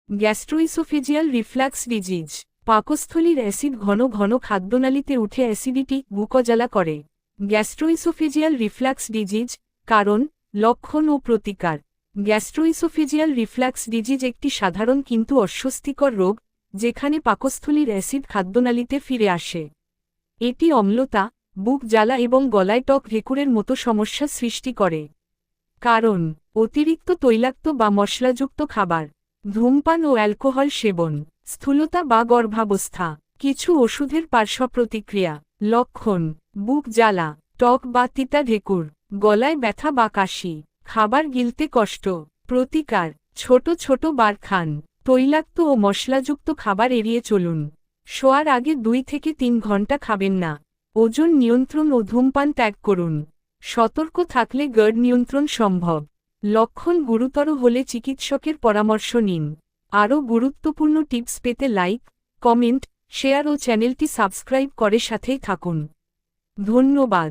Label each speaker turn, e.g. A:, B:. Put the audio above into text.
A: Gastroesophageal reflux disease. পাকস্থলীর acid ঘন ঘন খাদ্যনালীতে উঠে অ্যাসিডিটি, বুকজ্বালা করে। গ্যাস্ট্রোইসোফেজিয়াল রিফ্লাক্স ডিজিজ, কারণ, লক্ষণ ও প্রতিকার। গ্যাস্ট্রোইসোফেজিয়াল রিফ্লাক্স ডিজিজ একটি সাধারণ কিন্তু অস্বস্তিকর রোগ, যেখানে পাকস্থলীর অ্যাসিড খাদ্যনালীতে ফিরে আসে। এটি অম্লতা, বুক জ্বালা এবং গলায় টক ঢেকুরের মতো সমস্যা সৃষ্টি করে। কারণ, অতিরিক্ত তৈলাক্ত বা মশলাযুক্ত খাবার, ধূমপান ও অ্যালকোহল সেবন, স্থূলতা বা গর্ভাবস্থা। কিছু ওষুধের পার্শ্বপ্রতিক্রিয়া। লক্ষণ: বুক জ্বালা, টক বা তিতা ঢেকুর, গলায় ব্যথা বা কাশি, খাবার গিলতে কষ্ট। প্রতিকার: ছোট ছোট বার খান, তৈলাক্ত ও মশলাযুক্ত খাবার এড়িয়ে চলুন। শোয়ার আগে 2 থেকে 3 ঘন্টা খাবেন না। ওজন নিয়ন্ত্রণ ও ধূমপান ত্যাগ করুন। সতর্ক থাকলে গার্ড নিয়ন্ত্রণ সম্ভব। লক্ষণ গুরুতর হলে চিকিৎসকের পরামর্শ নিন। আরও গুরুত্বপূর্ণ টিপস পেতে লাইক, কমেন্ট, শেয়ার ও চ্যানেলটি সাবস্ক্রাইব করে সাথেই থাকুন। ধন্যবাদ।